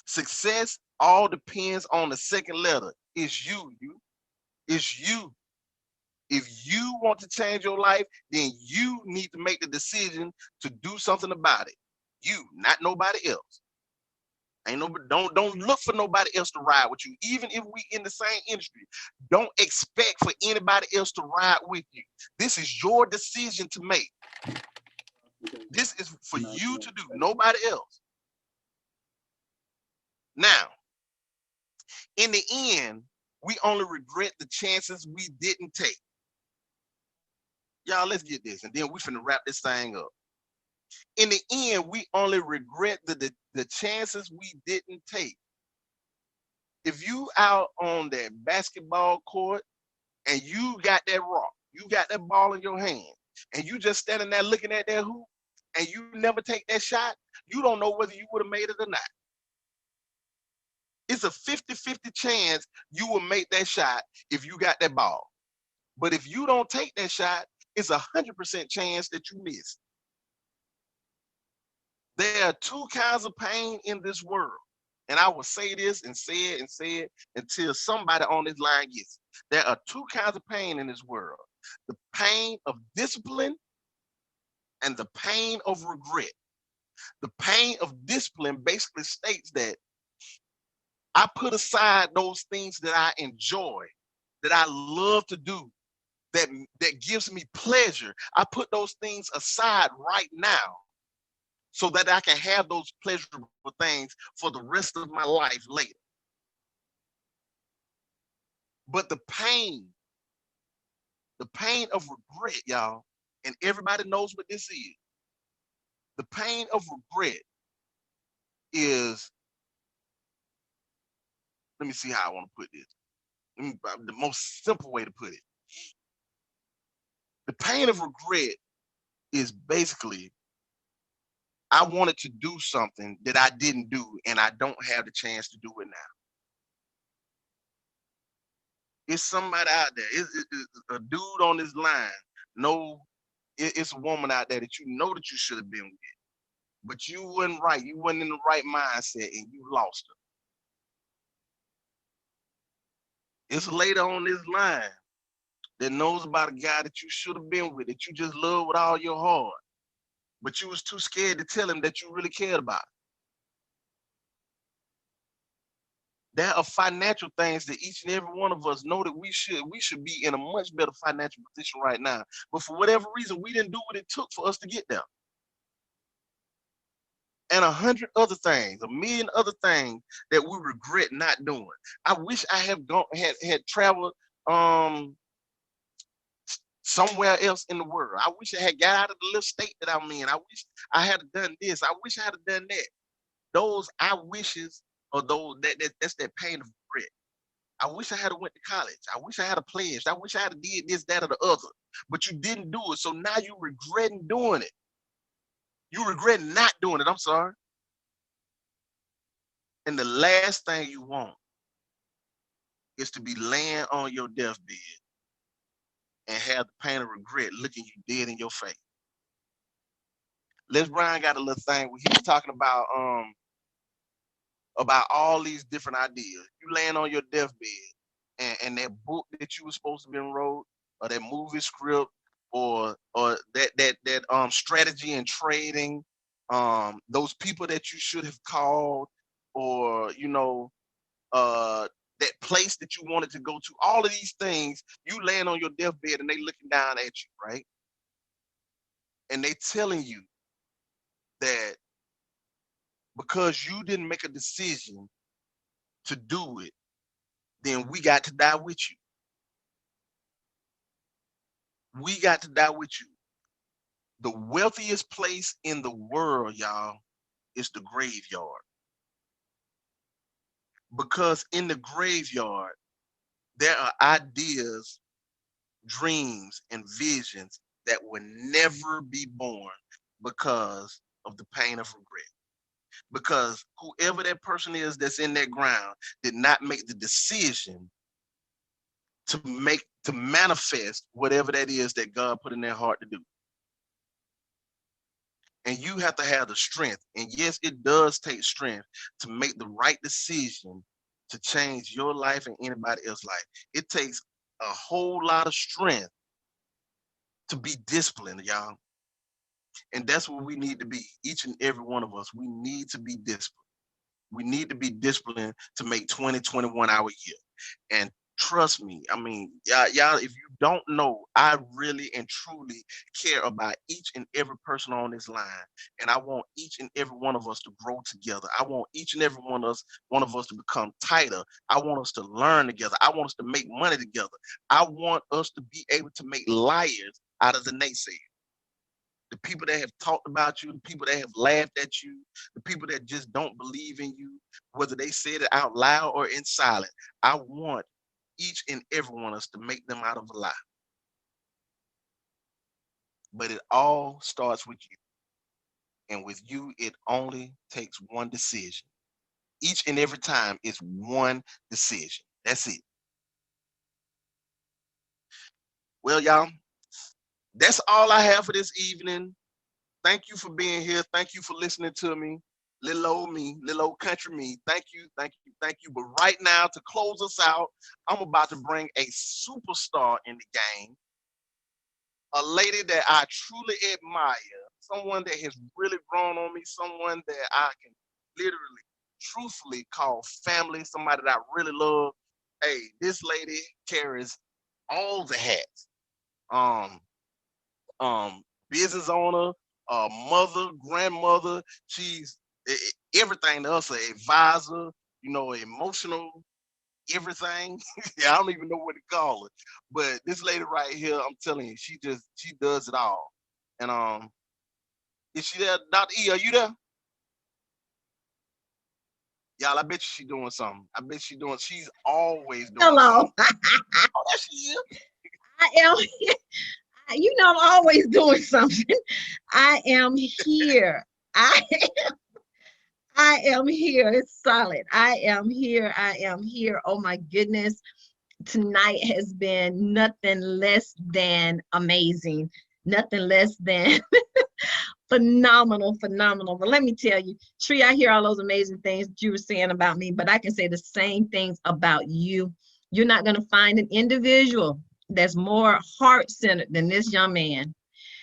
Success all depends on the second letter. It's you. It's you. If you want to change your life, then you need to make the decision to do something about it. You, not nobody else. Ain't no, don't look for nobody else to ride with you. Even if we in the same industry, don't expect for anybody else to ride with you. This is your decision to make. This is for you to do, nobody else. Now, in the end, we only regret the chances we didn't take. Y'all, let's get this, and then we finna wrap this thing up. In the end, we only regret the chances we didn't take. If you out on that basketball court and you got that rock, you got that ball in your hand, and you just standing there looking at that hoop, and you never take that shot, you don't know whether you would have made it or not. It's a 50-50 chance you will make that shot if you got that ball. But if you don't take that shot, it's 100% chance that you miss. There are two kinds of pain in this world. And I will say this and say it until somebody on this line gets it. There are two kinds of pain in this world: the pain of discipline and the pain of regret. The pain of discipline basically states that I put aside those things that I enjoy, that I love to do, that gives me pleasure. I put those things aside right now so that I can have those pleasurable things for the rest of my life later. But the pain of regret, y'all, and everybody knows what this is. The pain of regret is, let me see how I want to put this. The most simple way to put it. The pain of regret is basically, I wanted to do something that I didn't do, and I don't have the chance to do it now. It's somebody out there. It's a dude on this line. No, it's a woman out there that you know that you should have been with, but you wasn't right. You wasn't in the right mindset, and you lost her. It's a lady on this line that knows about a guy that you should have been with, that you just love with all your heart, but you was too scared to tell him that you really cared about him. There are financial things that each and every one of us know that we should be in a much better financial position right now. But for whatever reason, we didn't do what it took for us to get there. And 100 other things, a million other things that we regret not doing. I wish I have had traveled um somewhere else in the world. I wish I had got out of the little state that I'm in. I wish I had done this. I wish I had done that. Those I wishes, or that's that pain of regret. I wish I had went to college. I wish I had pledged. I wish I had did this, that, or the other. But you didn't do it. So now you regretting doing it. You regret not doing it. I'm sorry. And the last thing you want is to be laying on your deathbed and have the pain of regret looking you dead in your face. Les Brown got a little thing where he was talking about all these different ideas. You laying on your deathbed, and that book that you were supposed to be wrote, or that movie script, or that strategy and trading, those people that you should have called, or that place that you wanted to go to, all of these things, you laying on your deathbed and they looking down at you, right? And they telling you that because you didn't make a decision to do it, then we got to die with you. We got to die with you. The wealthiest place in the world, y'all, is the graveyard. Because in the graveyard, there are ideas, dreams, and visions that will never be born because of the pain of regret. Because whoever that person is that's in that ground did not make the decision to manifest whatever that is that God put in their heart to do. And you have to have the strength. And yes, it does take strength to make the right decision to change your life and anybody else's life. It takes a whole lot of strength to be disciplined, y'all. And that's what we need to be. Each and every one of us, we need to be disciplined. We need to be disciplined to make 2021 our year. And trust me, I mean, y'all, if you don't know, I really and truly care about each and every person on this line. And I want each and every one of us to grow together. I want each and every one of us to become tighter. I want us to learn together. I want us to make money together. I want us to be able to make liars out of the naysayers. The people that have talked about you, the people that have laughed at you, the people that just don't believe in you, whether they said it out loud or in silence. I want each and every one of us to make them out of a lie. But it all starts with you. And with you, it only takes one decision. Each and every time it's one decision. That's it. Well, y'all, that's all I have for this evening. Thank you for being here. Thank you for listening to me. Little old me, little old country me. Thank you, thank you, thank you. But right now, to close us out, I'm about to bring a superstar in the game, a lady that I truly admire, someone that has really grown on me, someone that I can literally, truthfully call family, somebody that I really love. Hey, this lady carries all the hats. Um, Business owner, mother, grandmother. She's everything to us, an advisor, emotional, everything. Yeah, I don't even know what to call it. But this lady right here, I'm telling you, she does it all. And is she there? Dr. E, are you there? Y'all, I bet you she's doing something. I bet she's always doing Hello. something. Oh, there she is. I am, I'm always doing something. I am here. I I am here. It's solid. I am here. I am here. Oh my goodness. Tonight has been nothing less than amazing. Nothing less than phenomenal, phenomenal. But let me tell you, Tree, I hear all those amazing things that you were saying about me, but I can say the same things about you. You're not going to find an individual that's more heart-centered than this young man.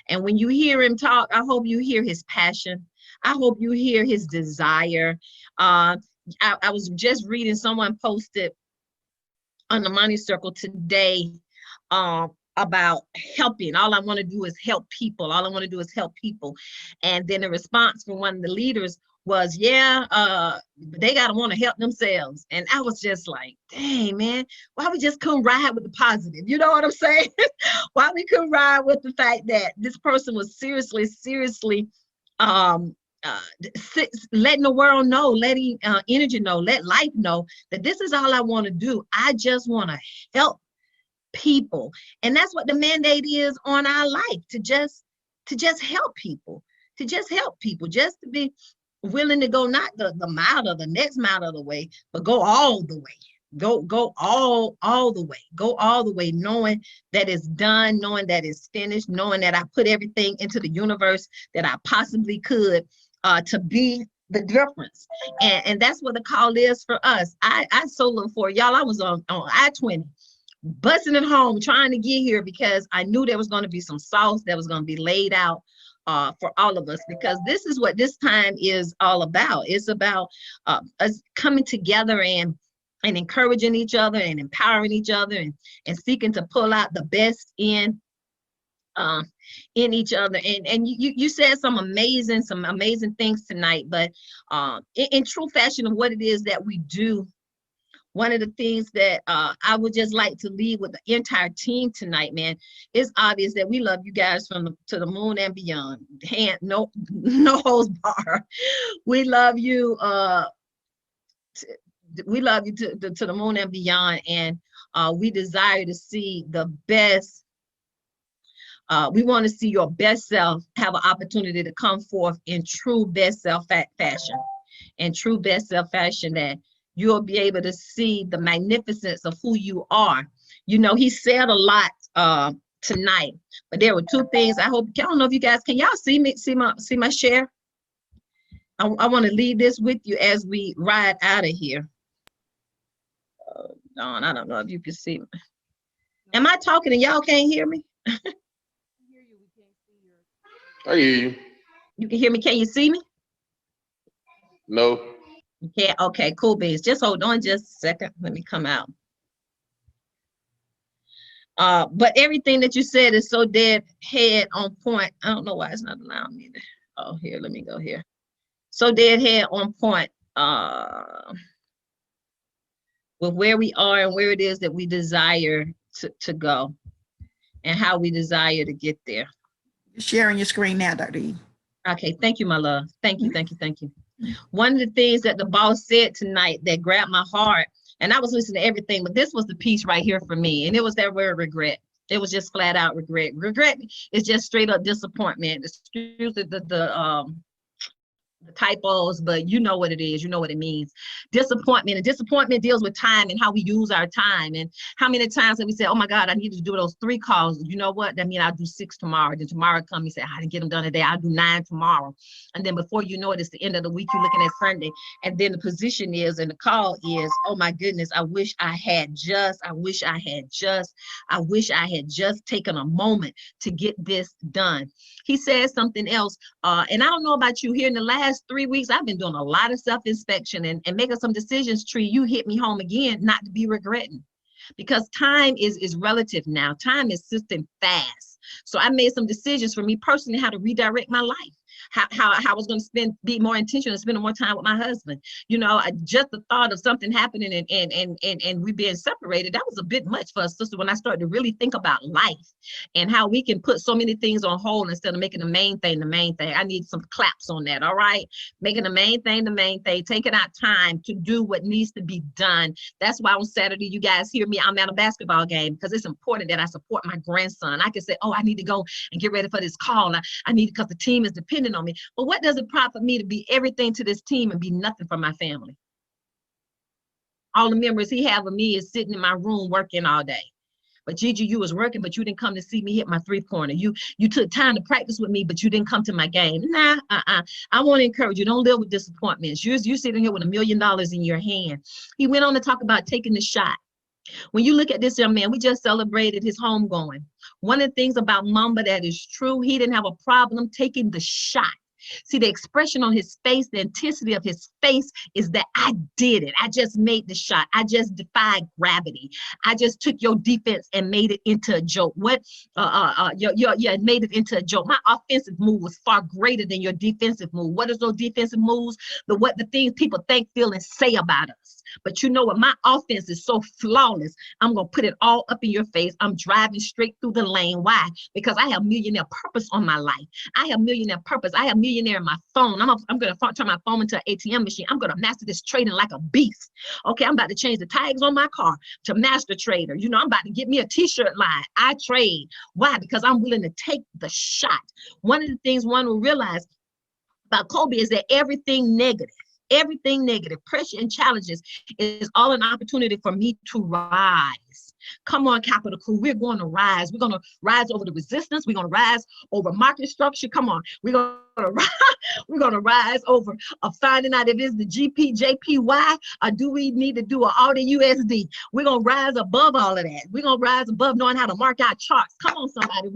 And when you hear him talk, I hope you hear his passion. I hope you hear his desire. I was just reading, someone posted on the Money Circle today about helping. All I want to do is help people. All I want to do is help people. And then the response from one of the leaders was, yeah, they got to want to help themselves. And I was just like, dang, man, why we just couldn't ride with the positive? You know what I'm saying? Why we couldn't ride with the fact that this person was seriously um, uh, letting the world know, letting energy know, let life know that this is all I want to do. I just want to help people. And that's what the mandate is on our life, to just help people, just to be willing to go not the mile or the next mile of the way, but go all the way. Go all the way. Go all the way, knowing that it's done, knowing that it's finished, knowing that I put everything into the universe that I possibly could to be the difference. And that's what the call is for us. I so look for y'all. I was on I-20, busting it home, trying to get here because I knew there was going to be some sauce that was going to be laid out for all of us, because this is what this time is all about. It's about us coming together and encouraging each other and empowering each other and seeking to pull out the best in each other. And you said some amazing things tonight, but in true fashion of what it is that we do, one of the things that I would just like to leave with the entire team tonight, man, it's obvious that we love you guys to the moon and beyond. No holds bar. We love you. We love you to the moon and beyond, and we desire to see the best. We want to see your best self have an opportunity to come forth in true best self fashion, that you'll be able to see the magnificence of who you are. You know, he said a lot tonight, but there were two things. I don't know if you guys, can y'all see my share? I want to leave this with you as we ride out of here. Dawn, I don't know if you can see me. Am I talking and y'all can't hear me? I hear you. You can hear me. Can you see me? No. You can't. Okay, cool beans. Just hold on just a second. Let me come out. But everything that you said is so dead head on point. I don't know why it's not allowing me to. Oh, here, let me go here. So dead head on point with where we are and where it is that we desire to go and how we desire to get there. You're sharing your screen now, Dr. E. Okay, thank you, my love. Thank you. One of the things that the boss said tonight that grabbed my heart, and I was listening to everything, but this was the piece right here for me, and it was that word regret. It was just flat out regret. Regret is just straight up disappointment. Excuse the typos, but you know what it is, you know what it means. Disappointment, and disappointment deals with time and how we use our time, and how many times have we said, oh my God, I need to do those 3 calls. You know what, that means I'll do 6 tomorrow. Then tomorrow come, you say, I didn't get them done today, I'll do 9 tomorrow. And then before you know it, it's the end of the week, you're looking at Sunday, and then the position is, and the call is, oh my goodness, I wish I had just taken a moment to get this done. He said something else, and I don't know about you, here in the last 3 weeks, I've been doing a lot of self-inspection and making some decisions. Tree, you hit me home again, not to be regretting, because time is relative now. Time is system fast. So I made some decisions for me personally, how to redirect my life. How I was going to be more intentional and spending more time with my husband. You know, just the thought of something happening and we being separated, that was a bit much for us, sister, when I started to really think about life and how we can put so many things on hold instead of making the main thing the main thing. I need some claps on that, all right? Making the main thing the main thing, taking out time to do what needs to be done. That's why on Saturday, you guys hear me, I'm at a basketball game, because it's important that I support my grandson. I can say, oh, I need to go and get ready for this call. I need, because the team is dependent on me. But what does it profit me to be everything to this team and be nothing for my family? All the memories he have of me is sitting in my room working all day. But Gigi, you was working, but you didn't come to see me hit my 3-pointer. You took time to practice with me, but you didn't come to my game. Nah, I want to encourage you, don't live with disappointments. You're sitting here with $1 million in your hand. He went on to talk about taking the shot. When you look at this young man, we just celebrated his homegoing. One of the things about Mamba that is true, he didn't have a problem taking the shot. See, the expression on his face, the intensity of his face is that I did it. I just made the shot. I just defied gravity. I just took your defense and made it into a joke. Made it into a joke. My offensive move was far greater than your defensive move. What is those defensive moves? The things people think, feel, and say about us. But you know what? My offense is so flawless. I'm going to put it all up in your face. I'm driving straight through the lane. Why? Because I have millionaire purpose on my life. I have millionaire purpose. I have millionaire in my phone. I'm going to turn my phone into an ATM machine. I'm going to master this trading like a beast. Okay, I'm about to change the tags on my car to master trader. You know, I'm about to get me a t-shirt line. I trade. Why? Because I'm willing to take the shot. One of the things one will realize about Kobe is that everything negative Everything negative, pressure and challenges is all an opportunity for me to rise. Come on, Capital Crew. We're going to rise. We're going to rise over the resistance. We're going to rise over market structure. Come on. We're going to rise. We're going to rise over finding out if it's the GP, JPY, or do we need to do an Audi USD? We're going to rise above all of that. We're going to rise above knowing how to mark our charts. Come on, somebody.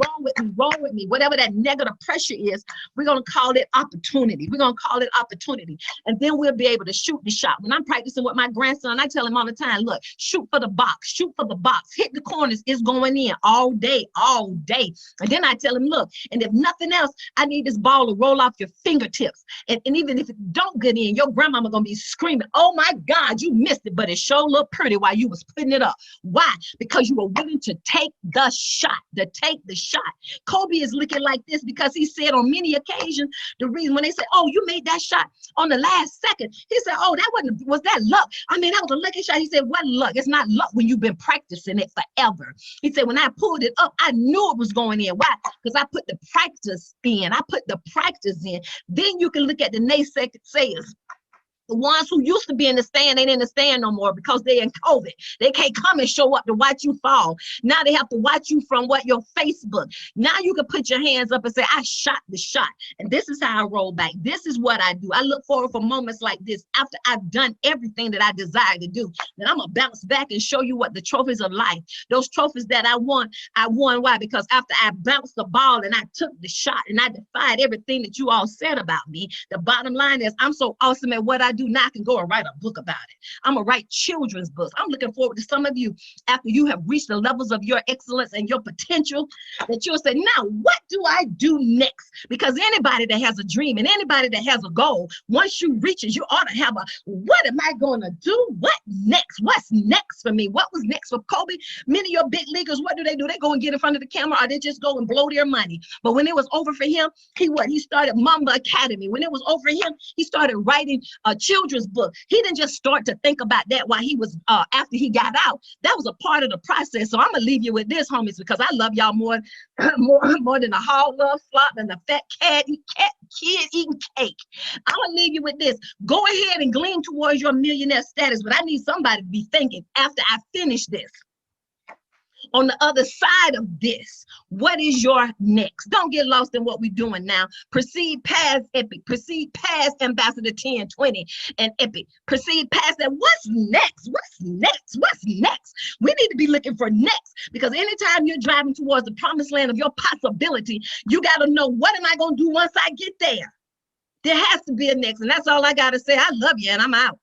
Roll with me. Whatever that negative pressure is, we're going to call it opportunity. We're going to call it opportunity. And then we'll be able to shoot the shot. When I'm practicing with my grandson, I tell him all the time, look, shoot for the box. Shoot for the box. Hit the corners. It's going in all day, all day. And then I tell him, look, and if nothing else, I need this ball to roll off your fingertips. And even if it don't get in, your grandmama gonna be screaming, oh my God, you missed it, but it sure looked pretty while you was putting it up. Why? Because you were willing to take the shot, Kobe is looking like this because he said on many occasions, the reason when they said, oh, you made that shot on the last second, he said, oh, was that luck? I mean, that was a lucky shot. He said, what luck? It's not luck when you've been practicing it forever. He said, when I pulled it up, I knew it was going in. Why? Because I put the practice in. Then you can look at the naysayers. The ones who used to be in the stand ain't in the stand no more because they're in COVID. They can't come and show up to watch you fall. Now they have to watch you from your Facebook. Now you can put your hands up and say, I shot the shot. And this is how I roll back. This is what I do. I look forward for moments like this after I've done everything that I desire to do. Then I'm going to bounce back and show you what the trophies of life, those trophies that I won. Why? Because after I bounced the ball and I took the shot and I defied everything that you all said about me, the bottom line is I'm so awesome at what I do. Now I can go and write a book about it. I'm gonna write children's books. I'm looking forward to some of you after you have reached the levels of your excellence and your potential that you'll say, now what do I do next? Because anybody that has a dream and anybody that has a goal, once you reach it, you ought to have what am I gonna do? What next? What's next for me? What was next for Kobe? Many of your big leaguers, what do? They go and get in front of the camera, or they just go and blow their money. But when it was over for him, he started Mamba Academy. When it was over for him, he started writing children's book. He didn't just start to think about that while he was after he got out. That was a part of the process. So I'm gonna leave you with this, homies, because I love y'all more than a hog love flop and a fat kid eating cake. I'm gonna leave you with this. Go ahead and glean towards your millionaire status, but I need somebody to be thinking after I finish this. On the other side of this, what is your next? Don't get lost in what we're doing now. Proceed past Epic. Proceed past Ambassador 1020 and Epic. Proceed past that. What's next? What's next? What's next? We need to be looking for next, because anytime you're driving towards the promised land of your possibility, you got to know, what am I going to do once I get there? There has to be a next. And that's all I got to say. I love you and I'm out.